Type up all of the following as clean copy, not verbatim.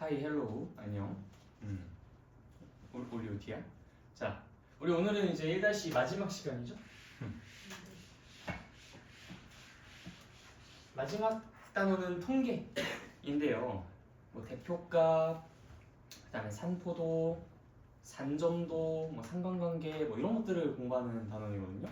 하이 헬로우 안녕. 우리 어디야? 자, 우리 오늘은 이제 1-2 마지막 시간이죠? 마지막 단어는 통계인데요. 뭐 대표값, 그다음에 산포도, 산점도, 뭐 상관관계 뭐 이런 것들을 공부하는 단원이거든요.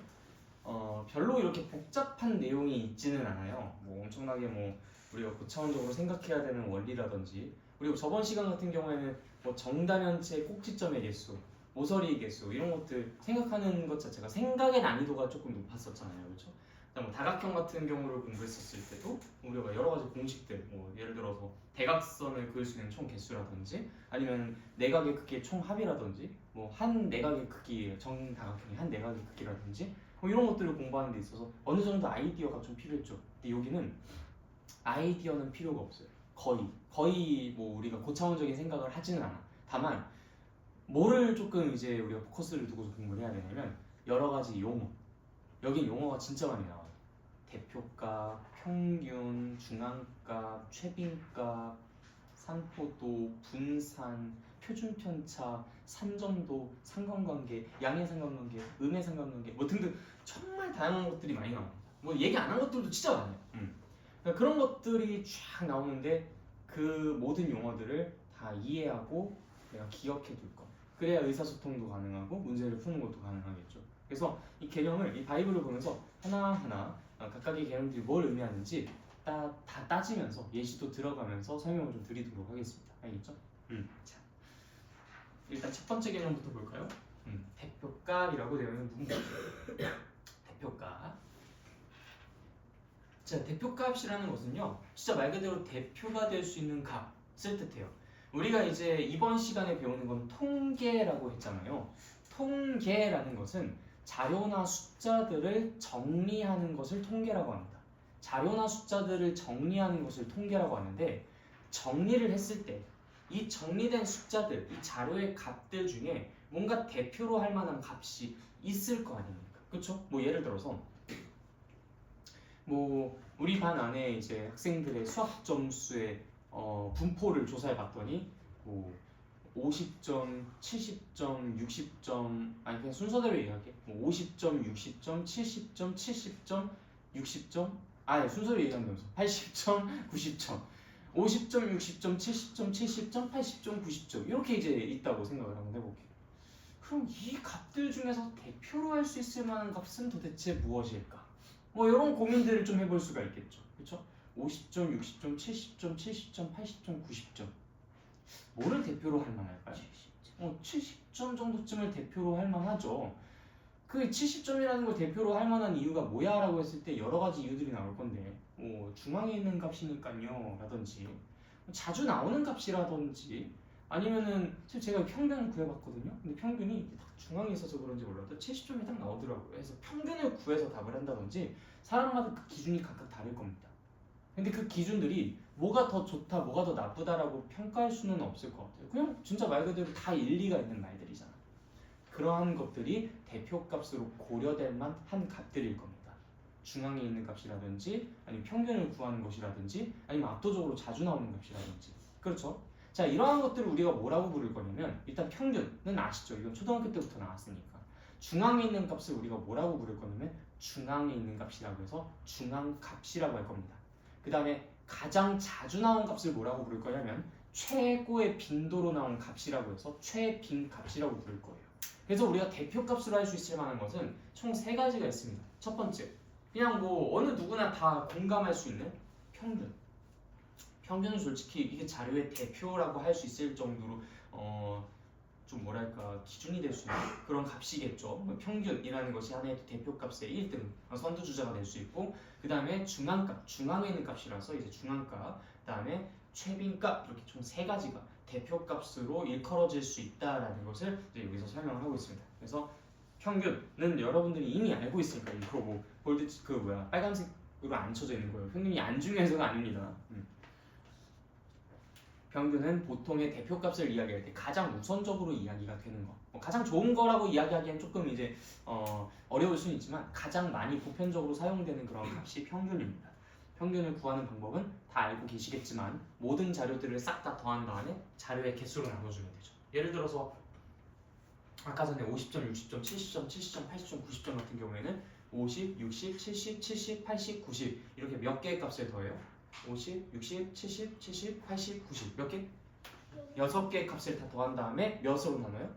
별로 이렇게 복잡한 내용이 있지는 않아요. 뭐 엄청나게 뭐 우리가 고차원적으로 생각해야 되는 원리라든지, 그리고 저번 시간 같은 경우에는 뭐 정다면체 꼭지점의 개수, 모서리 개수 이런 것들 생각하는 것 자체가 생각의 난이도가 조금 높았었잖아요, 그렇죠? 뭐 다각형 같은 경우를 공부했었을 때도 우리가 여러 가지 공식들, 뭐 예를 들어서 대각선을 그을 수 있는 총 개수라든지, 아니면 내각의 크기의 총 합이라든지, 뭐 한 내각의 크기, 정다각형의 한 내각의 크기라든지, 뭐 이런 것들을 공부하는 데 있어서 어느 정도 아이디어가 좀 필요했죠. 근데 여기는 아이디어는 필요가 없어요. 거의 뭐 우리가 고차원적인 생각을 하지는 않아. 다만 뭐를 조금 이제 우리가 포커스를 두고서 공부를 해야 되냐면 여러 가지 용어. 여긴 용어가 진짜 많이 나와요. 대표값, 평균, 중앙값, 최빈값, 산포도, 분산, 표준편차, 산점도, 상관관계, 양의 상관관계, 음의 상관관계 뭐 등등 정말 다양한 것들이 많이 나옵니다. 뭐 얘기 안 한 것들도 진짜 많아요. 그러니까 그런 것들이 쫙 나오는데 그 모든 용어들을 다 이해하고 내가 기억해 둘 거. 그래야 의사소통도 가능하고 문제를 푸는 것도 가능하겠죠. 그래서 이 개념을, 이 바이블을 보면서 하나하나 각각의 개념들이 뭘 의미하는지 다 따지면서 예시도 들어가면서 설명을 좀 드리도록 하겠습니다. 알겠죠? 자, 일단 첫 번째 개념부터 볼까요? 대표값이라고 되어 있는 부분. 대표값. 자, 대표값이라는 것은요, 진짜 말 그대로 대표가 될 수 있는 값을 뜻해요. 우리가 이제 이번 시간에 배우는 건 통계라고 했잖아요. 통계라는 것은 자료나 숫자들을 정리하는 것을 통계라고 합니다. 자료나 숫자들을 정리하는 것을 통계라고 하는데, 정리를 했을 때 이 정리된 숫자들, 이 자료의 값들 중에 뭔가 대표로 할 만한 값이 있을 거 아닙니까? 그렇죠? 뭐 예를 들어서 뭐 우리 반 안에 이제 학생들의 수학 점수의 분포를 조사해 봤더니 뭐 50점, 70점, 60점, 아니 그냥 순서대로 얘기할게. 뭐 50점, 60점, 70점, 70점, 60점, 아니 순서로 얘기하면서 80점, 90점, 50점, 60점, 70점, 70점, 80점, 90점 이렇게 이제 있다고 생각을 한번 해볼게요. 그럼 이 값들 중에서 대표로 할 수 있을 만한 값은 도대체 무엇일까? 뭐 이런 고민들을 좀 해볼 수가 있겠죠. 그렇죠? 50점, 60점, 70점, 70점, 80점, 90점. 뭐를 대표로 할 만할까요? 70점 정도쯤을 대표로 할 만하죠. 그 70점이라는 걸 대표로 할 만한 이유가 뭐야? 라고 했을 때 여러 가지 이유들이 나올 건데, 뭐 중앙에 있는 값이니까요 라든지, 자주 나오는 값이라든지, 아니면은 제가 평균을 구해봤거든요. 근데 평균이 딱 중앙에 있어서 그런지 몰라도 70점이 딱 나오더라고요. 그래서 평균을 구해서 답을 한다든지, 사람마다 그 기준이 각각 다를 겁니다. 근데 그 기준들이 뭐가 더 좋다, 뭐가 더 나쁘다라고 평가할 수는 없을 것 같아요. 그냥 진짜 말 그대로 다 일리가 있는 말들이잖아. 그러한 것들이 대표값으로 고려될 만한 값들일 겁니다. 중앙에 있는 값이라든지, 아니면 평균을 구하는 것이라든지, 아니면 압도적으로 자주 나오는 값이라든지. 그렇죠? 자, 이러한 것들을 우리가 뭐라고 부를 거냐면, 일단 평균은 아시죠? 이건 초등학교 때부터 나왔으니까. 중앙에 있는 값을 우리가 뭐라고 부를 거냐면 중앙에 있는 값이라고 해서 중앙값이라고 할 겁니다. 그 다음에 가장 자주 나온 값을 뭐라고 부를 거냐면 최고의 빈도로 나온 값이라고 해서 최빈값이라고 부를 거예요. 그래서 우리가 대표값으로 할 수 있을 만한 것은 총 3가지가 있습니다. 첫 번째, 그냥 뭐 어느 누구나 다 공감할 수 있는 평균. 평균은 솔직히 이게 자료의 대표라고 할 수 있을 정도로 좀 뭐랄까 기준이 될 수 있는 그런 값이겠죠. 평균이라는 것이 하나의 대표값의 1등 선두주자가 될 수 있고, 그 다음에 중앙값, 중앙에 있는 값이라서 이제 중앙값, 그 다음에 최빈값, 이렇게 총 3가지가 대표값으로 일컬어질 수 있다라는 것을 이제 여기서 설명을 하고 있습니다. 그래서 평균은 여러분들이 이미 알고 있을 거예요. 이거 뭐 볼드 빨간색으로 안 쳐져 있는 거예요. 평균이 안 중요해서가 아닙니다. 평균은 보통의 대표값을 이야기할 때 가장 우선적으로 이야기가 되는 거. 가장 좋은 거라고 이야기하기엔 조금 이제 어려울 수는 있지만 가장 많이 보편적으로 사용되는 그런 값이 평균입니다. 평균을 구하는 방법은 다 알고 계시겠지만 모든 자료들을 싹 다 더한 다음에 자료의 개수로 나눠주면 되죠. 예를 들어서 아까 전에 50점, 60점, 70점, 70점, 80점, 90점 같은 경우에는 50, 60, 70, 70, 80, 90 이렇게 몇 개의 값을 더해요? 50, 60, 70, 70, 80, 90 몇 개? 6개의 값을 다 더한 다음에 몇으로 나눠요?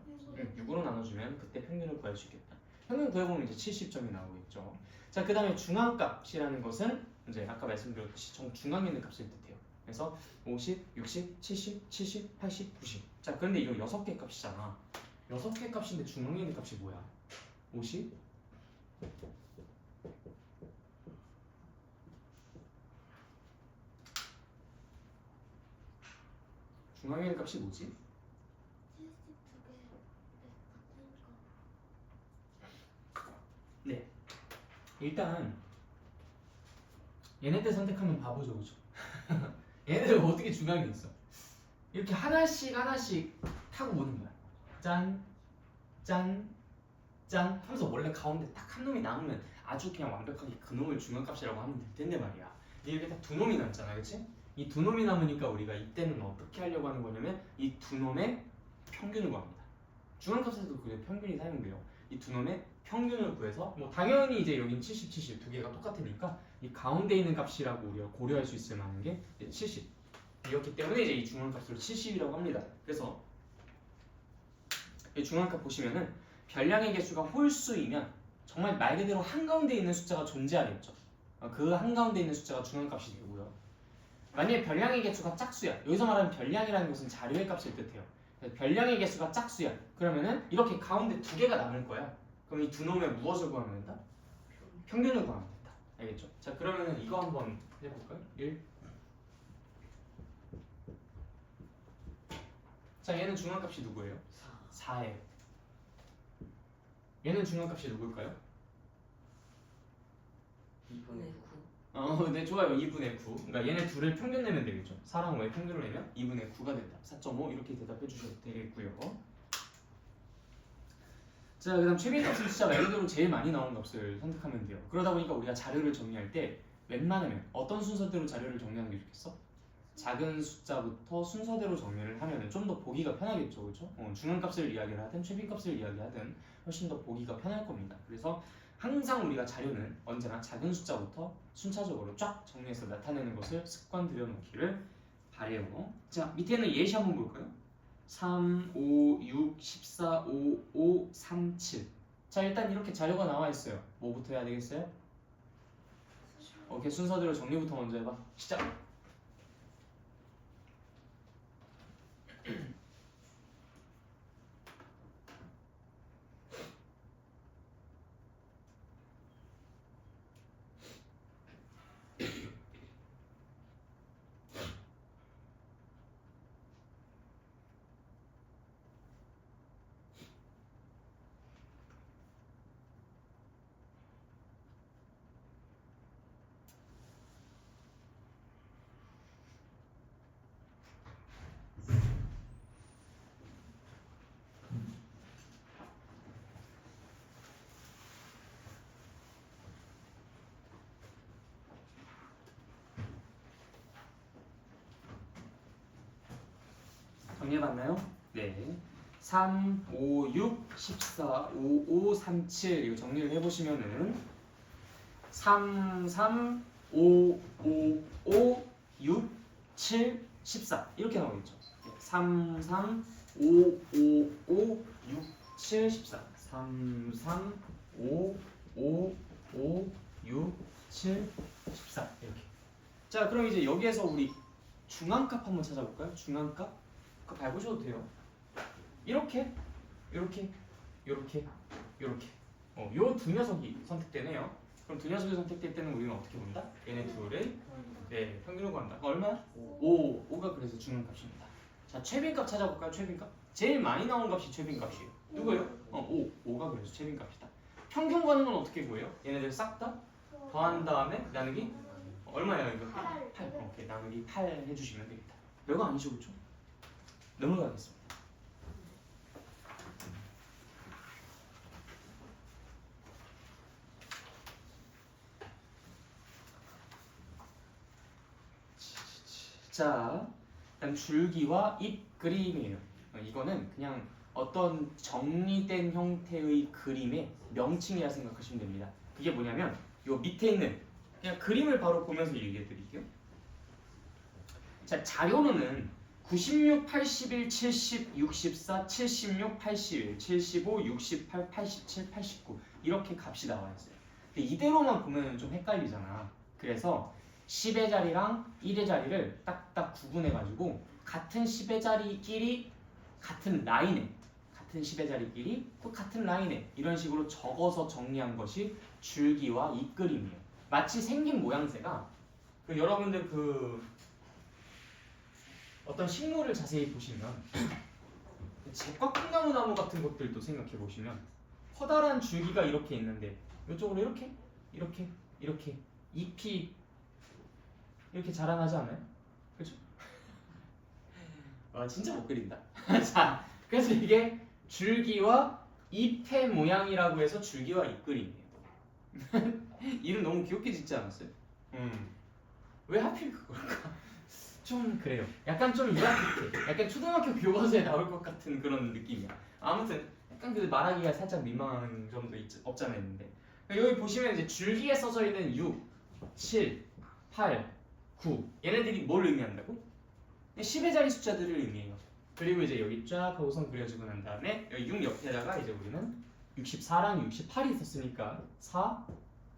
6으로 나눠주면 그때 평균을 구할 수 있겠다. 평균 구해보면 이제 70점이 나오겠죠. 자, 그 다음에 중앙값이라는 것은 이제 아까 말씀드렸듯이 정중앙에 있는 값을 뜻해요. 그래서 50, 60, 70, 70, 80, 90. 자, 그런데 이거 6개 값이잖아. 6개 값인데 중앙에 있는 값이 뭐야? 50? 중앙에 있는 값이 뭐지? 72개. 네. 일단 얘네들 선택하면 바보죠, 그죠? 얘네들 어떻게 중앙에 있어? 이렇게 하나씩 하나씩 타고 오는 거야. 짠, 짠, 짠 하면서 원래 가운데 딱 한 놈이 남으면 아주 그냥 완벽하게 그 놈을 중앙값이라고 하면 될 텐데 말이야. 이렇게 딱 두 놈이 남잖아, 그렇지? 이 두 놈이 남으니까 우리가 이때는 어떻게 하려고 하는 거냐면 이 두 놈의 평균을 구합니다. 중앙값에서도 그게 평균이 사용돼요. 이 두 놈의 평균을 구해서 뭐 당연히 이제 여긴 70, 70 두 개가 똑같으니까 이 가운데 있는 값이라고 우리가 고려할 수 있을 만한 게 70 이었기 때문에 이제 이 중앙값을 70이라고 합니다. 그래서 이 중앙값 보시면은 별량의 개수가 홀수이면 정말 말 그대로 한가운데 있는 숫자가 존재하겠죠. 그 한가운데 있는 숫자가 중앙값이 되고요. 만약에 별량의 개수가 짝수야. 여기서 말하는 별량이라는 것은 자료의 값을 뜻해요. 별량의 개수가 짝수야. 그러면은 이렇게 가운데 두 개가 남을 거야. 그럼 이 두 놈의 무엇을 구하면 된다? 평균을 구하면 된다. 알겠죠? 자, 그러면은 이거 한번 해볼까요? 1. 자, 얘는 중앙값이 누구예요? 4예요. 얘는 중앙값이 누굴까요? 2분의 9. 네, 좋아요. 2분의 9. 그러니까 얘네 둘을 평균 내면 되겠죠. 4랑 5의 평균을 내면 2분의 9가 된다. 4.5 이렇게 대답해 주셔도 되겠고요. 자, 그다음 최빈값은 진짜 말 그대로 제일 많이 나오는 값을 선택하면 돼요. 그러다 보니까 우리가 자료를 정리할 때 웬만하면 어떤 순서대로 자료를 정리하는 게 좋겠어? 작은 숫자부터 순서대로 정리를 하면 좀 더 보기가 편하겠죠, 그렇죠? 중앙값을 이야기를 하든 최빈값을 이야기하든 훨씬 더 보기가 편할 겁니다. 그래서 항상 우리가 자료는 언제나 작은 숫자부터 순차적으로 쫙 정리해서 나타내는 것을 습관 들여놓기를 바래요. 자, 밑에는 예시 한번 볼까요? 3, 5, 6, 14, 5, 5, 3, 7. 자, 일단 이렇게 자료가 나와 있어요. 뭐부터 해야 되겠어요? 오케이, 순서대로 정리부터 먼저 해봐. 시작! 정리해봤나요? 네. 3, 5, 6, 14, 5, 5, 3, 7 이거 정리를 해보시면은 3, 3, 5, 5, 5, 6, 7, 14 이렇게 나오겠죠. 3, 3, 5, 5, 5, 6, 7, 14 3, 3, 5, 5, 5, 6, 7, 14 이렇게. 자, 그럼 이제 여기에서 우리 중앙값 한번 찾아볼까요? 중앙값? 그거 밟으셔도 돼요. 이렇게, 이렇게, 이렇게, 이렇게. 요 두 녀석이 선택되네요. 그럼 두 녀석이 선택될 때는 우리는 어떻게 본다? 얘네 둘의 평균을 구한다. 얼마? 5가 그래서 중앙값입니다. 자, 최빈값 찾아볼까요? 최빈값? 제일 많이 나온 값이 최빈값이에요. 누구예요? 5가 그래서 최빈값이다. 평균 구하는 건 어떻게 구해요? 얘네들 싹 다 더한 다음에 나누기 얼마예요 이거? 8. 오케이, 나누기 8 해주시면 되겠다. 별거 아니죠, 그렇죠? 넘어가겠습니다. 자, 일단 줄기와 잎 그림이에요. 이거는 그냥 어떤 정리된 형태의 그림의 명칭이라 생각하시면 됩니다. 그게 뭐냐면 요 밑에 있는 그냥 그림을 바로 보면서 얘기해 드릴게요. 자, 자료로는 96, 81, 70, 64, 76, 81, 75, 68, 87, 89 이렇게 값이 나와 있어요. 근데 이대로만 보면 좀 헷갈리잖아. 그래서 10의 자리랑 1의 자리를 딱딱 구분해 가지고 같은 10의 자리끼리 같은 라인에 같은 10의 자리끼리 또 같은 라인에 이런 식으로 적어서 정리한 것이 줄기와 잎그림이에요. 마치 생긴 모양새가 여러분들 어떤 식물을 자세히 보시면 제꽉콩나무 같은 것들도 생각해 보시면 커다란 줄기가 이렇게 있는데 이쪽으로 이렇게 잎이 이렇게 자라나지 않아요? 그렇죠? 와 진짜 못 그린다. 자, 그래서 이게 줄기와 잎의 모양이라고 해서 줄기와 잎그림이에요. 이름 너무 귀엽게 짓지 않았어요? 왜 하필 그걸까? 좀 그래요. 약간 좀 유아틱해. 약간 초등학교 교과서에 나올 것 같은 그런 느낌이야. 아무튼 약간 말하기가 살짝 민망한 점도 없잖아 있는데 여기 보시면 이제 줄기에 써져 있는 6, 7, 8, 9 얘네들이 뭘 의미한다고? 10의 자리 숫자들을 의미해요. 그리고 이제 여기 쫙 하고선 그려주고 난 다음에 여기 6 옆에다가 이제 우리는 64랑 68이 있었으니까 4,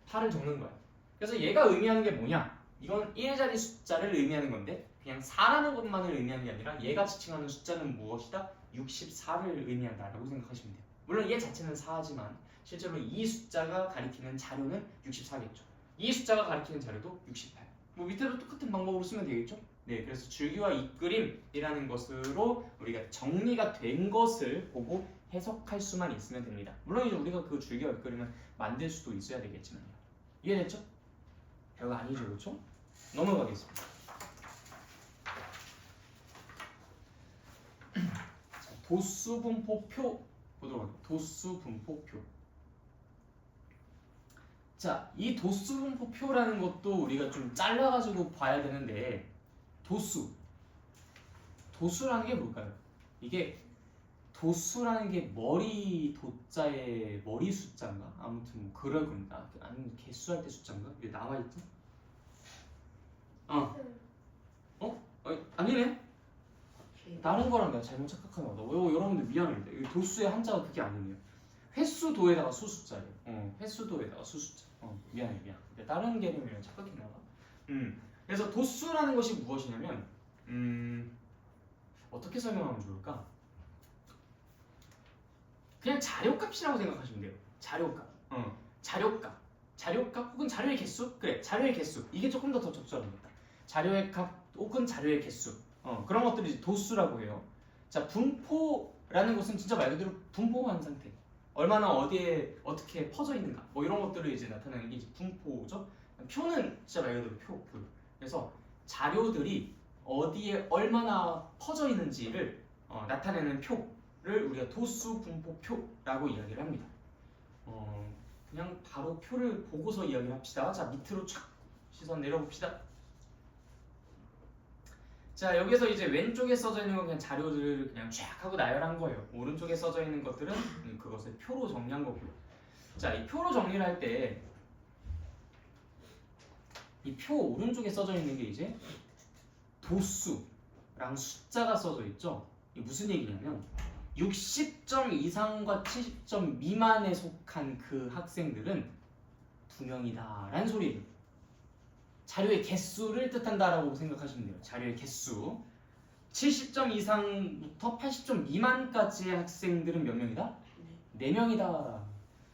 8을 적는 거야. 그래서 얘가 의미하는 게 뭐냐? 이건 1의 자리 숫자를 의미하는 건데 그냥 4라는 것만을 의미하는 게 아니라 얘가 지칭하는 숫자는 무엇이다? 64를 의미한다라고 생각하시면 돼요. 물론 얘 자체는 4지만 실제로 이 숫자가 가리키는 자료는 64겠죠. 이 숫자가 가리키는 자료도 68. 뭐 밑에도 똑같은 방법으로 쓰면 되겠죠? 네, 그래서 줄기와 잎그림이라는 것으로 우리가 정리가 된 것을 보고 해석할 수만 있으면 됩니다. 물론 이제 우리가 그 줄기와 잎그림을 만들 수도 있어야 되겠지만요. 이해됐죠? 별거 아니죠, 그렇죠? 넘어가겠습니다. 자, 도수분포표 보도록 할게요. 도수분포표. 자, 이 도수분포표라는 것도 우리가 좀 잘라가지고 봐야 되는데 도수라는 게 뭘까요? 이게 도수라는 게 머리 도자의 머리 숫자인가? 아무튼 뭐 그럴 겁니다. 아니면 개수할 때 숫자인가? 이게 나와있죠? 아니네? 다른 거랑 내가 잘못 착각하나 봐. 여러분들 미안합니다. 이 도수의 한자가 그게 아니네요. 횟수도에다가 수숫자예요. 횟수도에다가 수숫자. 미안해. 다른 개념이랑 착각했나 봐. 그래서 도수라는 것이 무엇이냐면 어떻게 설명하면 좋을까? 그냥 자료값이라고 생각하시면 돼요. 자료값. 자료값 혹은 자료의 개수? 그래, 자료의 개수. 이게 조금 더 적절합니다. 자료의 값 혹은 자료의 개수. 그런 것들이 이제 도수라고 해요. 자, 분포라는 것은 진짜 말 그대로 분포한 상태. 얼마나 어디에 어떻게 퍼져 있는가. 뭐 이런 것들을 이제 나타내는 게 이제 분포죠. 표는 진짜 말 그대로 표. 그래서 자료들이 어디에 얼마나 퍼져 있는지를 나타내는 표를 우리가 도수 분포표라고 이야기를 합니다. 그냥 바로 표를 보고서 이야기를 합시다. 자, 밑으로 촥 시선 내려봅시다. 자, 여기서 이제 왼쪽에 써져 있는 건 그냥 자료들을 그냥 쫙 하고 나열한 거예요. 오른쪽에 써져 있는 것들은 그것을 표로 정리한 거고요. 자, 이 표로 정리를 할 때 이 표 오른쪽에 써져 있는 게 이제 도수랑 숫자가 써져 있죠. 이게 무슨 얘기냐면 60점 이상과 70점 미만에 속한 그 학생들은 2명이다 라는 소리예요. 자료의 개수를 뜻한다라고 생각하시면 돼요. 자료의 개수. 70점 이상부터 80점 미만까지의 학생들은 몇 명이다? 4명이다.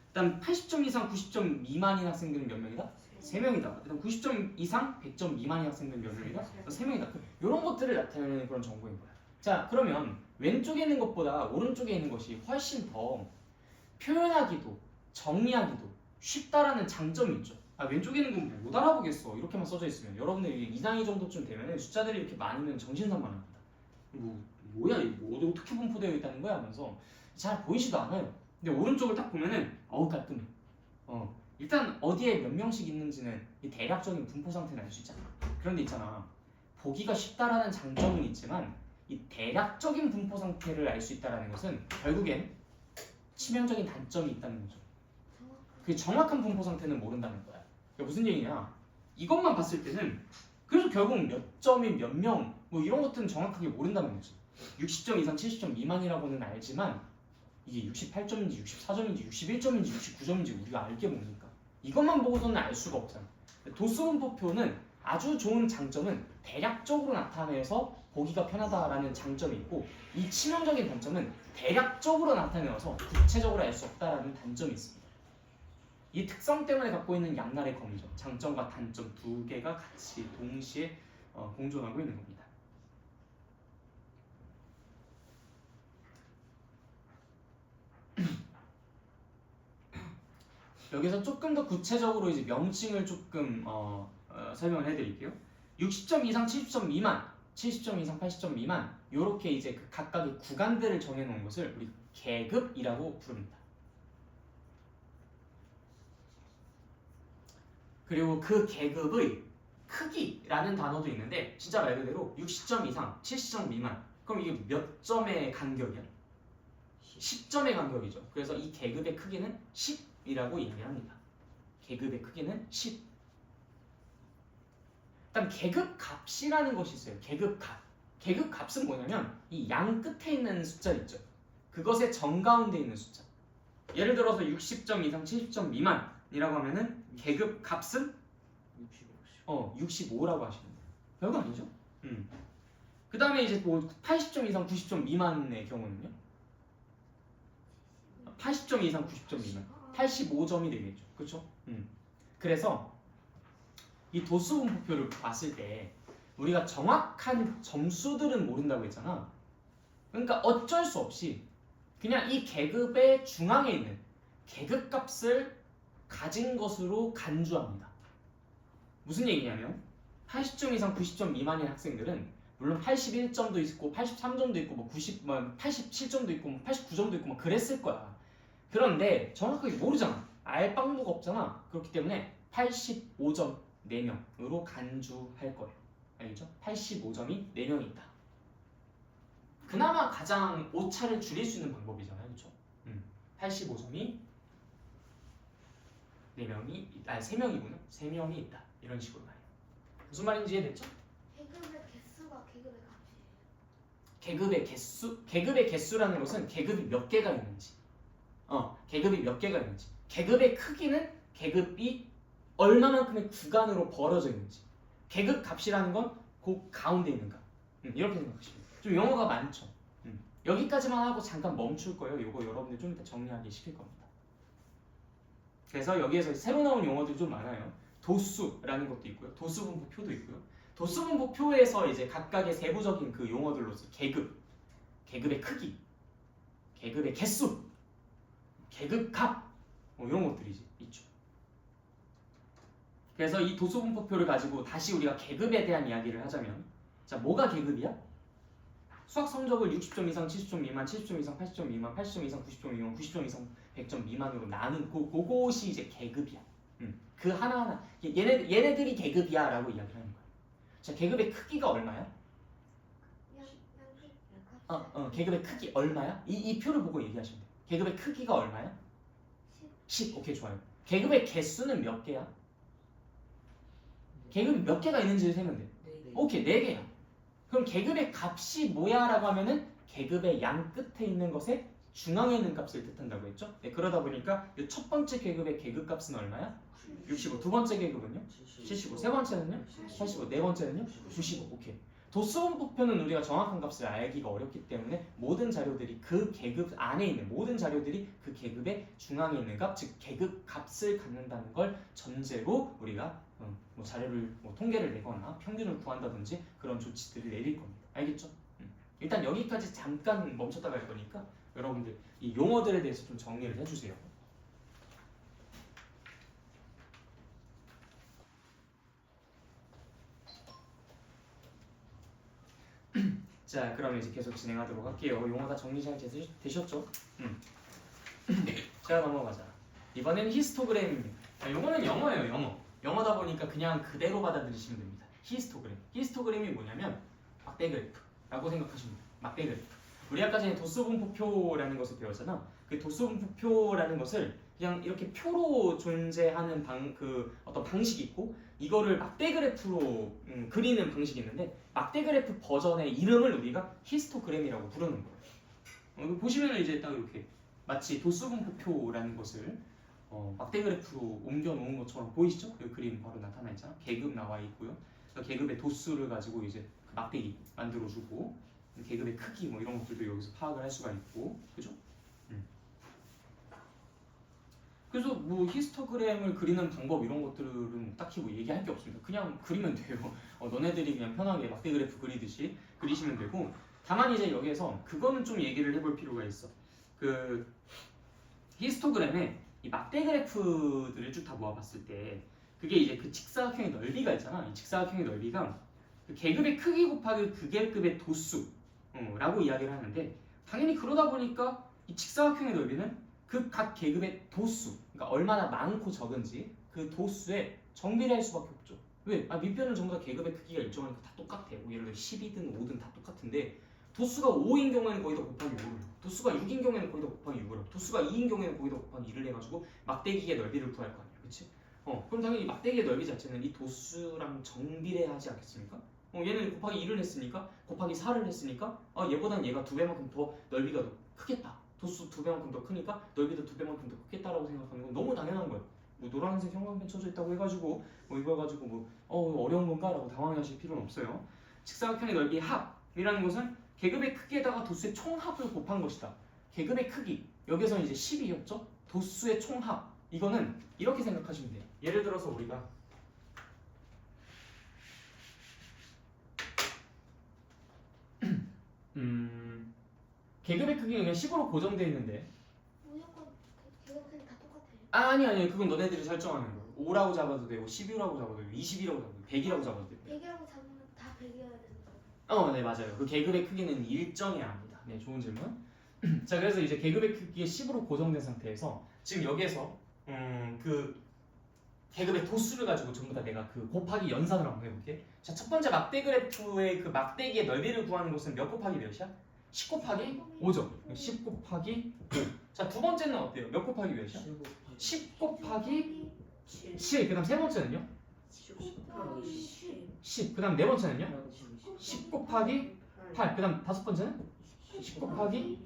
일단 80점 이상 90점 미만인 학생들은 몇 명이다? 3명이다. 일단 90점 이상 100점 미만인 학생들은 몇 명이다? 3명이다. 이런 것들을 나타내는 그런 정보인 거야. 자, 그러면 왼쪽에 있는 것보다 오른쪽에 있는 것이 훨씬 더 표현하기도 정리하기도 쉽다라는 장점이 있죠. 왼쪽에 있는 건 못 알아보겠어. 이렇게만 써져 있으면 여러분들이 2단위 정도쯤 되면 숫자들이 이렇게 많으면 정신산만합니다. 뭐야 이거 어떻게 분포되어 있다는 거야 하면서 잘 보이지도 않아요. 근데 오른쪽을 딱 보면은 깔끔해. 일단 어디에 몇 명씩 있는지는 이 대략적인 분포 상태는 알 수 있잖아. 그런데 있잖아, 보기가 쉽다라는 장점은 있지만 이 대략적인 분포 상태를 알 수 있다는 것은 결국엔 치명적인 단점이 있다는 거죠. 그 정확한 분포 상태는 모른다는 거야. 그러니까 무슨 얘기냐? 이것만 봤을 때는 그래서 결국 몇 점이 몇 명 뭐 이런 것들은 정확하게 모른다는 거지. 60점 이상 70점 미만이라고는 알지만 이게 68점인지 64점인지 61점인지 69점인지 우리가 알게 뭡니까? 이것만 보고서는 알 수가 없잖아. 도수분포표는 아주 좋은 장점은 대략적으로 나타내서 보기가 편하다라는 장점이 있고 이 치명적인 단점은 대략적으로 나타내어서 구체적으로 알 수 없다라는 단점이 있습니다. 이 특성 때문에 갖고 있는 양날의 검이죠. 장점과 단점 두 개가 같이 동시에 공존하고 있는 겁니다. 여기서 조금 더 구체적으로 이제 명칭을 조금 설명을 해드릴게요. 60점 이상 70점 미만, 70점 이상 80점 미만 이렇게 이제 그 각각의 구간들을 정해놓은 것을 우리 계급이라고 부릅니다. 그리고 그 계급의 크기라는 단어도 있는데 진짜 말 그대로 60점 이상 70점 미만 그럼 이게 몇 점의 간격이야? 10점의 간격이죠. 그래서 이 계급의 크기는 10이라고 이야기합니다. 계급의 크기는 10. 일단 계급값이라는 것이 있어요. 계급값. 계급값은 뭐냐면 이 양 끝에 있는 숫자 있죠. 그것의 정가운데 있는 숫자. 예를 들어서 60점 이상 70점 미만이라고 하면은 계급값은 65라고 하시면 돼요. 별거 아니죠? 그 다음에 이제 뭐 80점 이상 90점 미만의 경우는요? 80점 이상 90점 미만 85점이 되겠죠. 그렇죠? 그래서 이 도수분포표를 봤을 때 우리가 정확한 점수들은 모른다고 했잖아. 그러니까 어쩔 수 없이 그냥 이 계급의 중앙에 있는 계급값을 가진 것으로 간주합니다. 무슨 얘기냐면 80점 이상 90점 미만인 학생들은 물론 81점도 있고 83점도 있고 뭐 87점도 있고 뭐 89점도 있고 뭐 그랬을 거야. 그런데 정확하게 모르잖아. 알 방도가 없잖아. 그렇기 때문에 85점 4명으로 간주할 거예요. 알겠죠? 85점이 4명이 있다. 그나마 가장 오차를 줄일 수 있는 방법이잖아요. 그렇죠? 85점이 4명이 3명이구나. 3명이 있다. 이런 식으로 말해요. 무슨 말인지 이해됐죠? 계급의 개수가 계급의 값이에요. 계급의 개수? 계급의 개수라는 것은 계급이 몇 개가 있는지 계급이 몇 개가 있는지 계급의 크기는 계급이 얼마만큼의 구간으로 벌어져 있는지 계급 값이라는 건 그 가운데 있는 값 이렇게 생각하시면 돼요. 좀 용어가 많죠. 여기까지만 하고 잠깐 멈출 거예요. 이거 여러분들 좀 이따 정리하게 시킬 겁니다. 그래서 여기에서 새로 나온 용어들이 좀 많아요. 도수라는 것도 있고요. 도수분포표도 있고요. 도수분포표에서 이제 각각의 세부적인 그 용어들로서 계급의 크기, 계급의 개수, 계급값 뭐 이런 것들이 있죠. 그래서 이 도수분포표를 가지고 다시 우리가 계급에 대한 이야기를 하자면 자 뭐가 계급이야? 수학 성적을 60점 이상 70점 미만 70점 이상 80점 미만 80점 이상 90점 미만 90점 이상 100점 미만으로 나눈 그것이 이제 계급이야. 그 하나하나 얘네들이 계급이야 라고 이야기를 하는 거야. 자 계급의 크기가 얼마야? 계급의 크기 얼마야? 이 표를 보고 얘기하시면 돼요. 계급의 크기가 얼마야? 10. 오케이 좋아요. 계급의 개수는 몇 개야? 계급이 몇 개가 있는지를 세면 돼. 오케이 4개야. 그럼 계급의 값이 뭐야? 라고 하면은 계급의 양 끝에 있는 것에 중앙에 있는 값을 뜻한다고 했죠? 네, 그러다 보니까 이 첫 번째 계급의 계급값은 얼마야? 65. 두 번째 계급은요? 75. 세 번째는요? 85. 네 번째는요? 95. 오케이. 도수분포표는 우리가 정확한 값을 알기가 어렵기 때문에 모든 자료들이 그 계급 안에 있는 모든 자료들이 그 계급의 중앙에 있는 값, 즉 계급 값을 갖는다는 걸 전제로 우리가 뭐 자료를 통계를 내거나 평균을 구한다든지 그런 조치들을 내릴 겁니다. 알겠죠? 일단 여기까지 잠깐 멈췄다 갈 거니까 여러분들 이 용어들에 대해서 좀 정리를 해주세요. 자, 그럼 이제 계속 진행하도록 할게요. 용어 다 정리 잘 되셨죠? 제가 넘어가자. 이번엔 히스토그램입니다. 자, 용어는 영어예요, 영어. 영어다 보니까 그냥 그대로 받아들이시면 됩니다. 히스토그램. 히스토그램이 뭐냐면 막대 그래프라고 생각하시면 돼요. 막대 그래프. 우리 아까 전에 도수 분포표라는 것을 배웠잖아. 그 도수 분포표라는 것을 그냥 이렇게 표로 존재하는 어떤 방식이 있고 이거를 막대 그래프로 그리는 방식이 있는데 막대 그래프 버전의 이름을 우리가 히스토그램이라고 부르는 거예요. 보시면 이제 딱 이렇게 마치 도수 분포표라는 것을 막대 그래프로 옮겨 놓은 것처럼 보이시죠? 그 그림 바로 나타나 있잖아. 계급 나와 있고요. 계급의 도수를 가지고 이제 그 막대기 만들어주고 계급의 크기 뭐 이런 것들도 여기서 파악을 할 수가 있고, 그죠? 그래서 뭐 히스토그램을 그리는 방법 이런 것들은 딱히 뭐 얘기할 게 없습니다. 그냥 그리면 돼요. 너네들이 그냥 편하게 막대 그래프 그리듯이 그리시면 되고, 다만 이제 여기에서 그거는 좀 얘기를 해볼 필요가 있어. 그 히스토그램에 이 막대 그래프들을 쭉 다 모아봤을 때 그게 이제 그 직사각형의 넓이가 있잖아. 이 직사각형의 넓이가 그 계급의 크기 곱하기 그 계급의 도수라고 이야기를 하는데, 당연히 그러다 보니까 이 직사각형의 넓이는 그 각 계급의 도수, 그러니까 얼마나 많고 적은지 그 도수에 정비례할 수밖에 없죠. 왜? 밑변은 전부 다 계급의 크기가 일정하니까 다 똑같아. 뭐 예를 들어 10이든 5든 다 똑같은데 도수가 5인 경우에는 거기다 곱하기 5를, 도수가 6인 경우에는 거기다 곱하기 6을, 도수가 2인 경우에는 거기다 곱하기 2를 해가지고 막대기의 넓이를 구할 거 아니야, 그렇지? 그럼 당연히 막대기의 넓이 자체는 이 도수랑 정비례하지 않겠습니까? 얘는 곱하기 2를 했으니까 곱하기 4를 했으니까 얘보단 얘가 2배만큼 더 넓이가 더 크겠다. 도수 2배만큼 더 크니까 넓이도 2배만큼 더 크겠다라고 생각하는 건 너무 당연한 거예요. 뭐 노란색 형광펜 쳐져 있다고 해가지고 뭐 이걸 가지고 뭐 어려운 건가라고 당황하실 필요는 없어요. 직사각형의 넓이의 합이라는 것은 계급의 크기에다가 도수의 총합을 곱한 것이다. 계급의 크기, 여기서 이제 10이었죠? 도수의 총합, 이거는 이렇게 생각하시면 돼요. 예를 들어서 우리가 계급의 크기가 그냥 10으로 고정되어 있는데, 무조건 계급은 다 똑같아요. 아니 그건 너네들이 설정하는 거예요. 5라고 잡아도 되고 12라고 잡아도 되고 20이라고 잡아도 되고 100이라고 잡아도 되고. 100이라고 잡으면 다 100이어야 되는 거예요. 네 맞아요. 그 계급의 크기는 일정해야 합니다. 네, 좋은 질문. 자, 그래서 이제 계급의 크기가 10으로 고정된 상태에서 지금 여기에서 그 계급의 도수를 가지고 전부 다 내가 그 곱하기 연산을 한번 해볼게. 자, 첫 번째 막대 그래프의 그 막대기의 넓이를 구하는 것은 몇 곱하기 몇이야? 10 곱하기 5죠. 10 곱하기 5. 자, 두 번째는 어때요? 몇 곱하기 몇이야? 10 곱하기 7. 그 다음 세 번째는요? 10. 그 다음 네 번째는요? 10 곱하기 8. 그 다음 다섯 번째는? 10 곱하기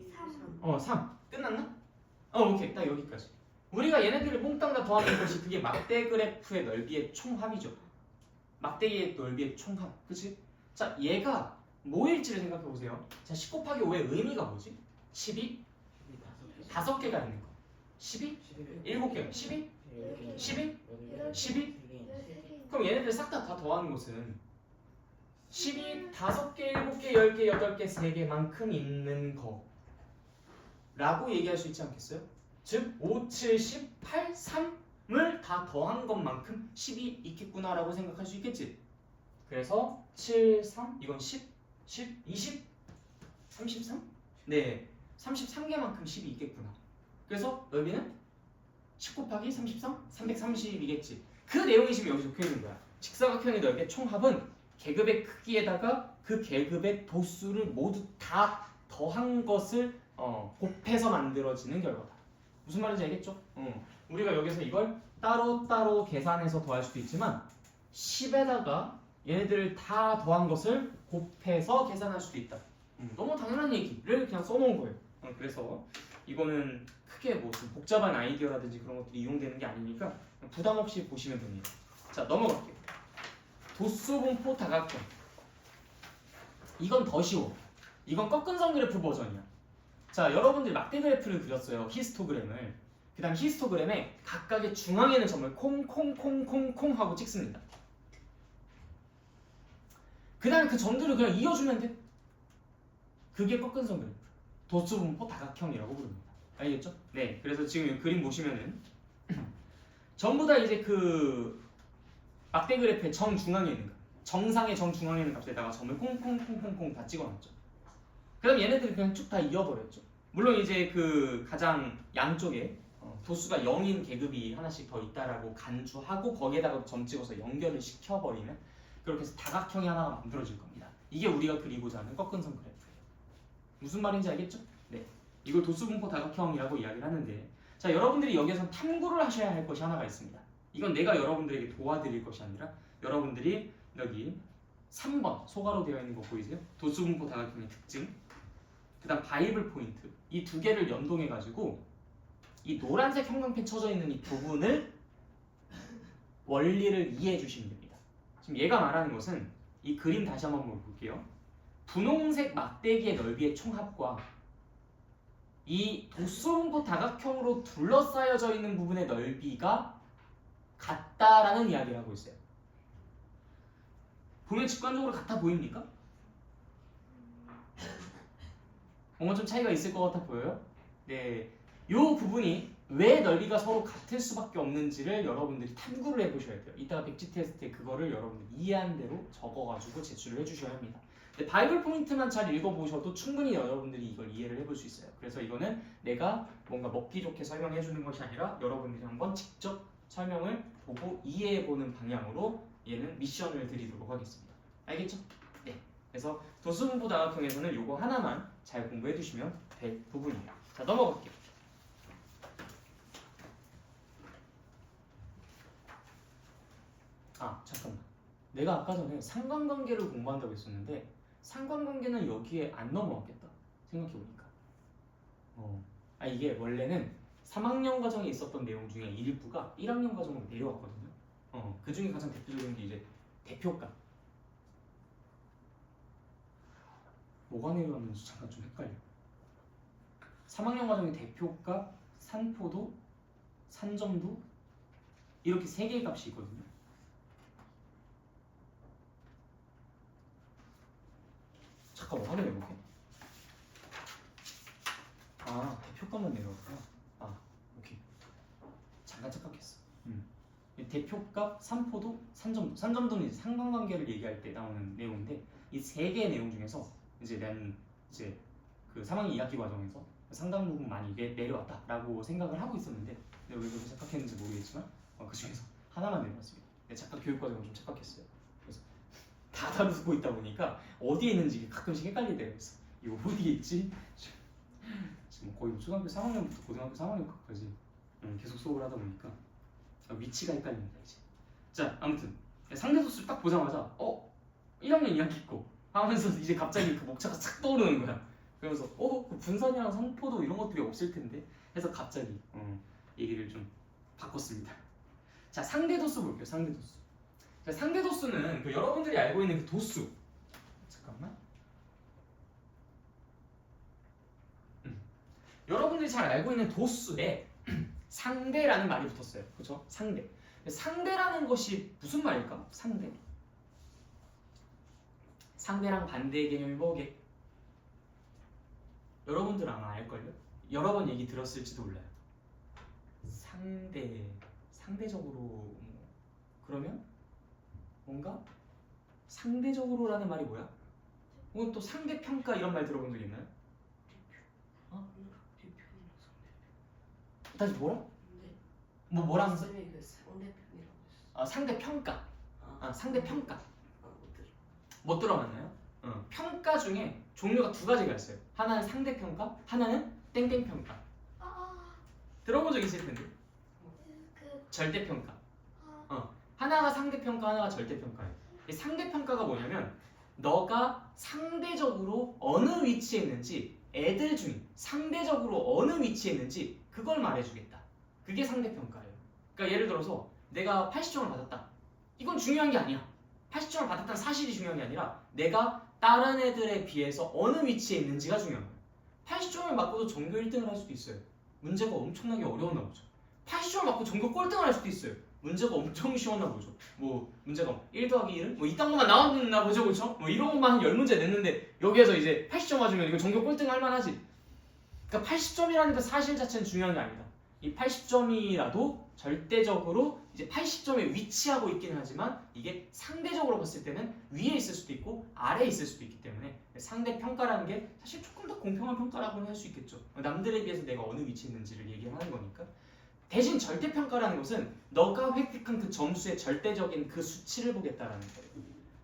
3. 끝났나? 오케이. 딱 여기까지. 우리가 얘네들을 몽땅 다 더하는 것이 그게 막대 그래프의 넓이의 총합이죠. 막대기의 넓이의 총합. 그치? 자, 얘가 뭐일지를 생각해 보세요. 자, 10 곱하기 5의 의미가 뭐지? 10이 5개가 있는 거. 10이 7개가. 10이 12? 12? 그럼 얘네들 싹 다 더하는 것은 10이 5개, 7개, 10개, 8개, 3개만큼 있는 거 라고 얘기할 수 있지 않겠어요? 즉 5, 7, 10, 8, 3을 다 더한 것만큼 10이 있겠구나 라고 생각할 수 있겠지. 그래서 7, 3, 이건 10, 10, 20, 33? 네, 33개만큼 10이 있겠구나. 그래서 넓이는 10 곱하기 33? 330이겠지. 그 내용이 지금 여기 적혀 있는 거야. 직사각형의 넓이의 총합은 계급의 크기에다가 그 계급의 도수를 모두 다 더한 것을 곱해서 만들어지는 결과다. 무슨 말인지 알겠죠? 우리가 여기서 이걸 따로따로 계산해서 더할 수도 있지만 10에다가 얘네들을 다 더한 것을 곱해서 계산할 수도 있다. 너무 당연한 얘기를 그냥 써놓은 거예요. 그래서 이거는 크게 뭐 복잡한 아이디어라든지 그런 것들이 이용되는 게 아니니까 부담 없이 보시면 됩니다. 자, 넘어갈게요. 도수분포 다각형. 이건 더 쉬워. 이건 꺾은선 그래프 버전이야. 자, 여러분들 막대 그래프를 그렸어요. 히스토그램을. 그 다음 히스토그램에 각각의 중앙에는 점을 콩콩콩콩콩 하고 찍습니다. 그 다음에 그 점들을 그냥 이어주면 돼. 그게 꺾은선 그래프. 도수분포 다각형이라고 부릅니다. 알겠죠? 네. 그래서 지금 그림 보시면은 전부 다 이제 그 막대 그래프의 정중앙에 있는 거. 정상의 정중앙에 있는 값에다가 점을 콩콩콩콩콩 다 찍어놨죠. 그럼 얘네들이 그냥 쭉 다 이어버렸죠. 물론 이제 그 가장 양쪽에 도수가 0인 계급이 하나씩 더 있다라고 간주하고 거기에다가 점 찍어서 연결을 시켜버리면 그렇게 해서 다각형이 하나가 만들어질 겁니다. 이게 우리가 그리고자 하는 꺾은선 그래프예요. 무슨 말인지 알겠죠? 네, 이걸 도수분포 다각형이라고 이야기를 하는데, 자, 여러분들이 여기에서 탐구를 하셔야 할 것이 하나가 있습니다. 이건 내가 여러분들에게 도와드릴 것이 아니라 여러분들이 여기 3번 소가로 되어 있는 거 보이세요? 도수분포 다각형의 특징, 그 다음 바이블 포인트, 이 두 개를 연동해 가지고 이 노란색 형광펜 쳐져 있는 이 부분을 원리를 이해해 주시면 됩니다. 지금 얘가 말하는 것은 이 그림 다시 한번 볼게요. 분홍색 막대기의 넓이의 총합과 이 도수분포 다각형으로 둘러싸여져 있는 부분의 넓이가 같다라는 이야기를 하고 있어요. 보면 직관적으로 같아 보입니까? 뭔가 좀 차이가 있을 것 같아 보여요? 네, 이 부분이 왜 넓이가 서로 같을 수밖에 없는지를 여러분들이 탐구를 해보셔야 돼요. 이따가 백지 테스트에 그거를 여러분들이 이해한 대로 적어가지고 제출을 해주셔야 합니다. 근데 바이블 포인트만 잘 읽어보셔도 충분히 여러분들이 이걸 이해를 해볼 수 있어요. 그래서 이거는 내가 뭔가 먹기 좋게 설명해주는 것이 아니라 여러분들이 한번 직접 설명을 보고 이해해보는 방향으로 얘는 미션을 드리도록 하겠습니다. 알겠죠? 네. 그래서 도수분포 다각형에서는 요거 하나만 잘 공부해두시면 될 부분이에요. 자, 넘어갈게요. 아, 잠깐만. 내가 아까 전에 상관관계를 공부한다고 했었는데 상관관계는 여기에 안 넘어왔겠다. 생각해보니까. 이게 원래는 3학년 과정에 있었던 내용 중에 일부가 1학년 과정으로 내려왔거든요. 그 중에 가장 대표적인 게 이제 대표값. 뭐가 내려왔는지 잠깐 좀 헷갈려. 3학년 과정에 대표값, 산포도, 산점도 이렇게 3개의 값이 있거든요. 잠깐만 확인해볼게. 아, 대표값만 내려왔구나. 아, 오케이. 잠깐 착각했어. 대표값, 산포도, 산점도. 산점도는 이제 상관관계를 얘기할 때 나오는 내용인데 이 3개의 내용 중에서 이제 난 이제 그 3학년 2학기 과정에서 상당 부분 많이 내려왔다라고 생각을 하고 있었는데 내가 왜 그렇게 착각했는지 모르겠지만 그 중에서 하나만 내려왔습니다. 잠깐 교육 과정을 좀 착각했어요. 그래서 다 다루고 있다 보니까 어디에 있는지 가끔씩 헷갈릴 때가 있어. 이거 어디에 있지? 지금 거의 초등학교 3학년부터 고등학교 3학년까지 계속 수업을 하다 보니까 위치가 헷갈립니다 이제. 자, 아무튼 상대도수를 딱 보자마자 1학년 2학기 거 하면서 이제 갑자기 그 목차가 착 떠오르는 거야. 그러면서 그 분산이랑 산포도 이런 것들이 없을 텐데 해서 갑자기 얘기를 좀 바꿨습니다. 자, 상대도수 볼게요. 상대도수. 자, 상대도수는 그 여러분들이 알고 있는 그 도수. 잠깐만. 여러분들이 잘 알고 있는 도수에 상대라는 말이 붙었어요. 그렇죠? 상대. 상대라는 것이 무슨 말일까? 상대. 상대랑 반대의 개념이 뭐게? 여러분들 아마 알걸요? 여러 번 얘기 들었을지도 몰라요. 상대적으로 그러면 뭔가 상대적으로라는 말이 뭐야? 혹은 또 상대평가 이런 말 들어본 적 있나요? 다시 뭐라? 뭐라는 거? 상대평가. 상대평가. 못 들어봤나요? 평가 중에 종류가 2가지가 있어요. 하나는 상대평가, 하나는 땡땡평가. 들어본 적 있을 텐데. 절대평가. 하나가 상대평가, 하나가 절대평가예요. 이 상대평가가 뭐냐면 너가 상대적으로 어느 위치에 있는지 애들 중에 상대적으로 어느 위치에 있는지 그걸 말해주겠다. 그게 상대평가예요. 그러니까 예를 들어서 내가 80점을 받았다. 이건 중요한 게 아니야. 80점을 받았다는 사실이 중요한 게 아니라 내가 다른 애들에 비해서 어느 위치에 있는지가 중요한 거예요. 80점을 맞고도 전교 1등을 할 수도 있어요. 문제가 엄청나게 어려웠나 보죠. 80점을 맞고 전교 꼴등을 할 수도 있어요. 문제가 엄청 쉬웠나 보죠. 문제가 1 더하기 1은 이딴 것만 나왔나 보죠. 그렇죠? 이런 것만 한 10문제 냈는데 여기에서 이제 80점 맞으면 이거 전교 꼴등 할 만하지. 그러니까 80점이라는 그 사실 자체는 중요한 게 아니다. 이 80점이라도 절대적으로 이제 80점에 위치하고 있기는 하지만 이게 상대적으로 봤을 때는 위에 있을 수도 있고 아래에 있을 수도 있기 때문에 상대평가라는 게 사실 조금 더 공평한 평가라고는 할 수 있겠죠. 남들에 비해서 내가 어느 위치에 있는지를 얘기하는 거니까. 대신 절대평가라는 것은 너가 획득한 그 점수의 절대적인 그 수치를 보겠다라는 거예요.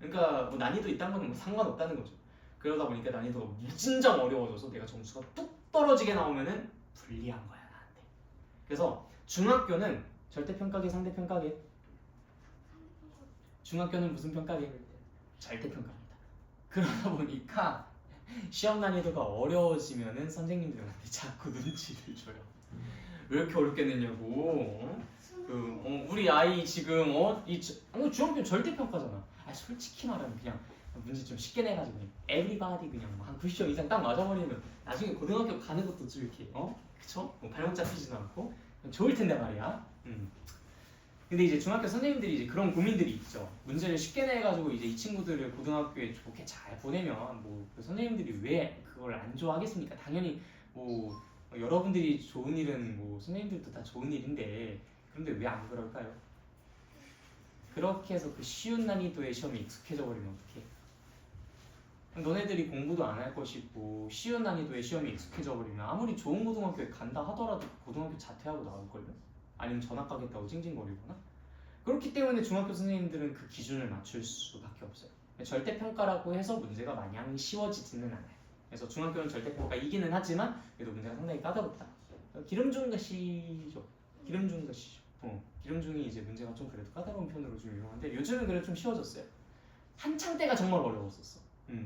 그러니까 뭐 난이도 있다는 건 뭐 상관없다는 거죠. 그러다 보니까 난이도가 무진장 어려워져서 내가 점수가 뚝 떨어지게 나오면은 불리한 거야 나한테. 그래서 중학교는 절대평가계 상대평가계? 중학교는 무슨 평가계? 절대평가입니다. 그러다 보니까 시험 난이도가 어려워지면은 선생님들한테 자꾸 눈치를 줘요. 왜 이렇게 어렵게 냈냐고. 우리 아이 지금 중학교 절대평가잖아. 솔직히 말하면 그냥 문제 좀 쉽게 내가지고 everybody 그냥 한 90점 이상 딱 맞아버리면 나중에 고등학교 가는 것도 좀 이렇게 그쵸? 뭐 발목 잡히지도 않고 좋을 텐데 말이야. 근데 이제 중학교 선생님들이 이제 그런 고민들이 있죠. 문제를 쉽게 내가지고 이제 이 친구들을 고등학교에 좋게 잘 보내면 그 선생님들이 왜 그걸 안 좋아하겠습니까? 당연히 여러분들이 좋은 일은 선생님들도 다 좋은 일인데 그런데 왜 안 그럴까요? 그렇게 해서 그 쉬운 난이도의 시험에 익숙해져 버리면 어떡해? 너네들이 공부도 안 할 것이고 쉬운 난이도의 시험에 익숙해져 버리면 아무리 좋은 고등학교에 간다 하더라도 고등학교 자퇴하고 나올걸요? 아니면 전학 가겠다고 찡찡거리거나? 그렇기 때문에 중학교 선생님들은 그 기준을 맞출 수밖에 없어요. 절대평가라고 해서 문제가 마냥 쉬워지지는 않아요. 그래서 중학교는 절대평가 이기는 하지만 그래도 문제가 상당히 까다롭다. 기름준 것이죠. 기름준 것이죠. 기름중이 이제 문제가 좀 그래도 까다로운 편으로 좀 유명한데 요즘은 그래도 좀 쉬워졌어요. 한창 때가 정말 어려웠었어.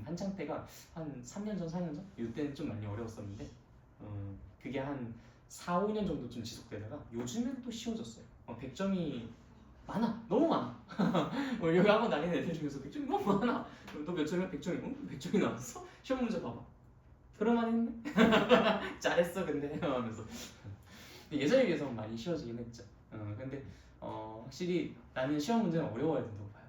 한창 때가 한 3년 전, 4년 전? 이때는 좀 많이 어려웠었는데 그게 한 4, 5년 정도 좀 지속되다가 요즘은 또 쉬워졌어요. 100점이 많아. 너무 많아. 여기 한번 다니는 애들 중에서 100점이 너무 많아. 너 몇 점이야? 100점이? 100점이 나왔어? 시험 문제 봐봐. 그럴만 했네? 잘했어 근데 하면서 예전에 비해서 많이 쉬워지긴 했죠. 근데 확실히 나는 시험 문제는 어려워야 된다고 봐요.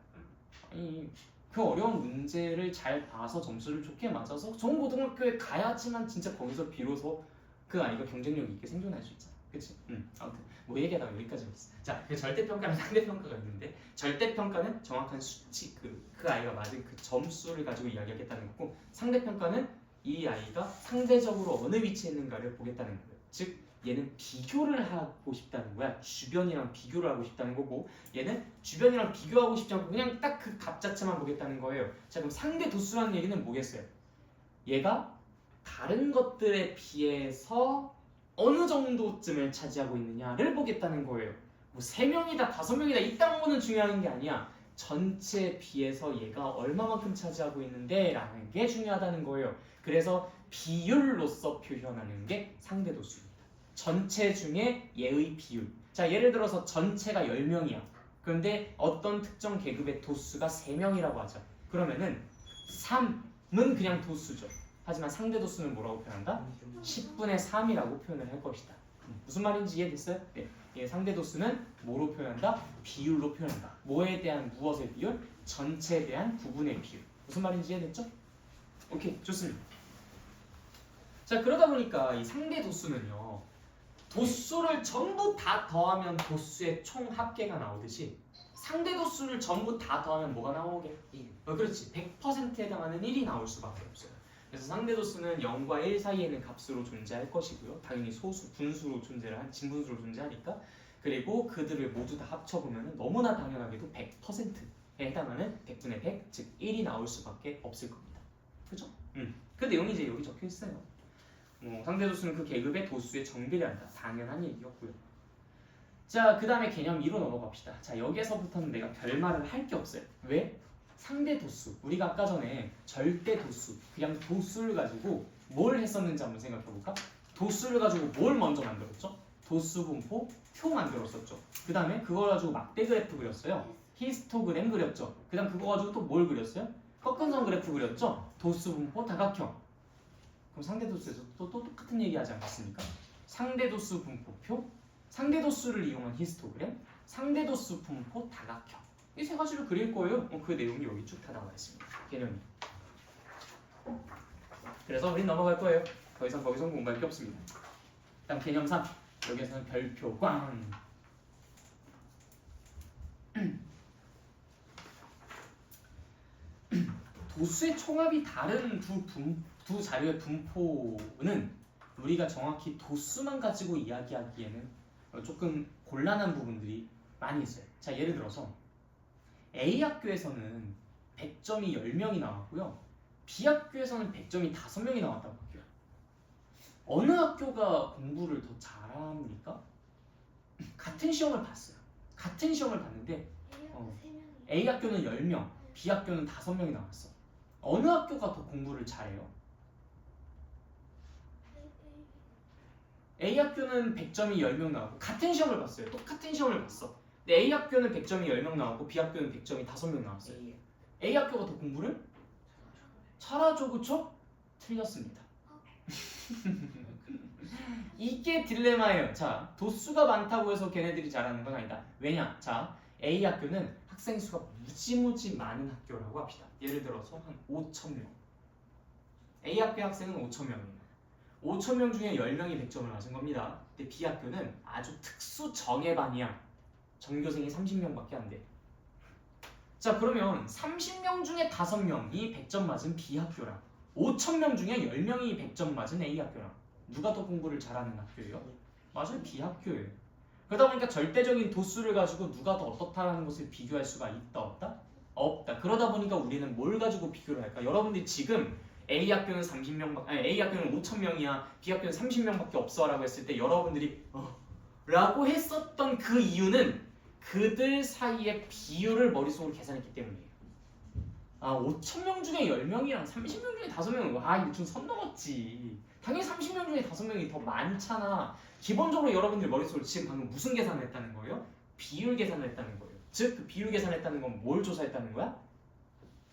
아니 그 어려운 문제를 잘 봐서 점수를 좋게 맞아서 좋은 고등학교에 가야지만 진짜 거기서 비로소 그 아이가 경쟁력 있게 생존할 수 있잖아. 그치? 아무튼 뭐 얘기하다가 여기까지 왔어. 자, 그 절대평가랑 상대평가가 있는데 절대평가는 정확한 수치 그 아이가 맞은 그 점수를 가지고 이야기하겠다는 거고 상대평가는 이 아이가 상대적으로 어느 위치에 있는가를 보겠다는 거예요. 즉 얘는 비교를 하고 싶다는 거야. 주변이랑 비교를 하고 싶다는 거고 얘는 주변이랑 비교하고 싶지 않고 그냥 딱 그 값 자체만 보겠다는 거예요. 자 그럼 상대 도수라는 얘기는 뭐겠어요? 얘가 다른 것들에 비해서 어느 정도쯤을 차지하고 있느냐를 보겠다는 거예요. 뭐 3명이다 5명이다 이딴 거는 중요한 게 아니야. 전체에 비해서 얘가 얼마만큼 차지하고 있는데 라는 게 중요하다는 거예요. 그래서 비율로서 표현하는 게 상대 도수입니다. 전체 중에 얘의 비율. 자 예를 들어서 전체가 10명이야. 그런데 어떤 특정 계급의 도수가 3명이라고 하자. 그러면은 3은 그냥 도수죠. 하지만 상대 도수는 뭐라고 표현한다? 10분의 3이라고 표현을 할 것이다. 무슨 말인지 이해됐어요? 네. 상대 도수는 뭐로 표현한다? 비율로 표현한다. 뭐에 대한 무엇의 비율? 전체에 대한 부분의 비율. 무슨 말인지 이해됐죠? 오케이, 좋습니다. 자, 그러다 보니까 이 상대 도수는요. 도수를 전부 다 더하면 도수의 총 합계가 나오듯이 상대 도수를 전부 다 더하면 뭐가 나오게? 1. 그렇지. 100%에 해당하는 1이 나올 수밖에 없어요. 그래서 상대 도수는 0과 1 사이에 있는 값으로 존재할 것이고요. 당연히 소수, 분수로 진분수로 존재하니까. 그리고 그들을 모두 다 합쳐보면 너무나 당연하게도 100%에 해당하는 100분의 100, 즉 1이 나올 수밖에 없을 겁니다. 그죠? 그 내용이 이제 여기 적혀 있어요. 상대 도수는 그 계급의 도수에 정비례한다. 당연한 얘기였고요. 자, 그 다음에 개념 2로 넘어갑시다. 자, 여기에서부터는 내가 별말을 할 게 없어요. 왜? 상대 도수. 우리가 아까 전에 절대 도수, 그냥 도수를 가지고 뭘 했었는지 한번 생각해볼까? 도수를 가지고 뭘 먼저 만들었죠? 도수 분포 표 만들었었죠. 그 다음에 그걸 가지고 막대 그래프 그렸어요. 히스토그램 그렸죠. 그 다음 그거 가지고 또 뭘 그렸어요? 꺾은 선 그래프 그렸죠. 도수 분포 다각형. 그럼 상대 도수에서 또 똑같은 얘기 하지 않겠습니까? 상대 도수 분포표, 상대 도수를 이용한 히스토그램, 상대 도수 분포 다각형. 이 세 가지를 그릴 거예요. 그 내용이 여기 쭉 다 나와 있습니다. 개념이. 그래서 우린 넘어갈 거예요. 더 이상 거기서 공부할 게 없습니다. 다음 개념 3. 여기에서는 별표 꽝. 도수의 총합이 다른 두 자료의 분포는 우리가 정확히 도수만 가지고 이야기하기에는 조금 곤란한 부분들이 많이 있어요. 자, 예를 들어서 A 학교에서는 100점이 10명이 나왔고요. B학교에서는 100점이 5명이 나왔다고 할게요. 어느 학교가 공부를 더 잘합니까? 같은 시험을 봤어요. 같은 시험을 봤는데 A학교 3명이. A 학교는 10명, B 학교는 5명이 나왔어. 어느 학교가 더 공부를 잘해요? A 학교는 100점이 10명 나왔고 같은 시험을 봤어요. 똑같은 시험을 봤어. 근데 A 학교는 100점이 10명 나왔고 B 학교는 100점이 5명 나왔어요. A 학교가 더 공부를 잘하죠, 그쵸? 틀렸습니다. 이게 딜레마예요. 자, 도수가 많다고 해서 걔네들이 잘하는 건 아니다. 왜냐? 자, A 학교는 학생 수가 무지무지 많은 학교라고 합시다. 예를 들어서 한 5,000명. A 학교의 학생은 5,000명이에요. 5,000명 중에 10명이 100점을 맞은 겁니다. 근데 B 학교는 아주 특수 정예반이야. 전교생이 30명밖에 안 돼. 자, 그러면 30명 중에 5명이 100점 맞은 B 학교랑 5,000명 중에 10명이 100점 맞은 A 학교랑 누가 더 공부를 잘하는 학교예요? 맞아요, B 학교예요. 그러다 보니까 절대적인 도수를 가지고 누가 더 어떻다라는 것을 비교할 수가 있다, 없다? 없다. 그러다 보니까 우리는 뭘 가지고 비교를 할까? 여러분들이 지금 A 학교는 30명밖에, 아니 A 학교는 5,000명이야, B 학교는 30명밖에 없어라고 했을 때 여러분들이 라고 했었던 그 이유는 그들 사이의 비율을 머릿속으로 계산했기 때문이에요. 아, 5,000명 중에 10명이랑 30명 중에 5명은 아, 이거 좀 선 넘었지. 당연히 30명 중에 5명이 더 많잖아. 기본적으로 여러분들 머릿속으로 지금 방금 무슨 계산을 했다는 거예요? 비율 계산을 했다는 거예요. 즉, 그 비율 계산을 했다는 건 뭘 조사했다는 거야?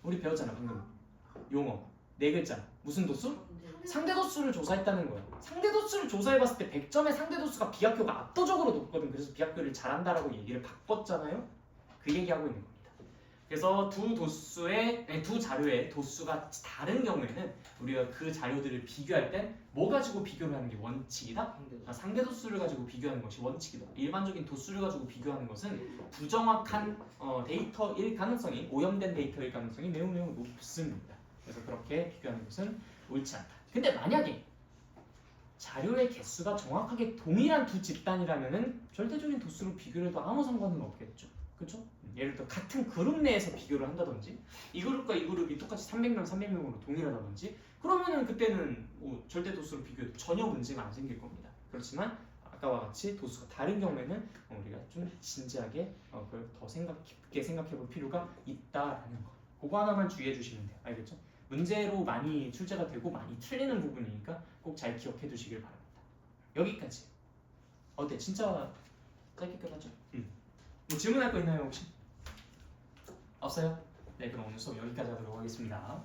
우리 배웠잖아, 방금. 용어. 4글자. 무슨 도수? 상대도수를 조사했다는 거예요. 상대도수를 조사해봤을 때 100점의 상대도수가 B학교가 압도적으로 높거든. 그래서 B학교를 잘한다라고 얘기를 바꿨잖아요. 그 얘기하고 있는 겁니다. 그래서 두 자료의 도수가 다른 경우에는 우리가 그 자료들을 비교할 때 뭐 가지고 비교를 하는 게 원칙이다? 상대도수를 가지고 비교하는 것이 원칙이다. 일반적인 도수를 가지고 비교하는 것은 부정확한 데이터일 가능성이, 오염된 데이터일 가능성이 매우 높습니다. 그래서 그렇게 비교하는 것은 옳지 않다. 근데 만약에 자료의 개수가 정확하게 동일한 두 집단이라면은 절대적인 도수로 비교를 해도 아무 상관은 없겠죠. 그렇죠? 예를 들어 같은 그룹 내에서 비교를 한다든지 이 그룹과 이 그룹이 똑같이 300명, 300명으로 동일하다든지 그러면은 그때는 뭐 절대 도수로 비교해도 전혀 문제가 안 생길 겁니다. 그렇지만 아까와 같이 도수가 다른 경우에는 우리가 좀 진지하게 그걸 더 깊게 생각해 볼 필요가 있다라는 거. 그거 하나만 주의해 주시면 돼요. 알겠죠? 문제로 많이 출제가 되고 많이 틀리는 부분이니까 꼭 잘 기억해 두시길 바랍니다. 여기까지. 어때? 진짜 짧게 끝났죠? 뭐 질문할 거 있나요 혹시? 없어요? 네, 그럼 오늘 수업 여기까지 하도록 하겠습니다.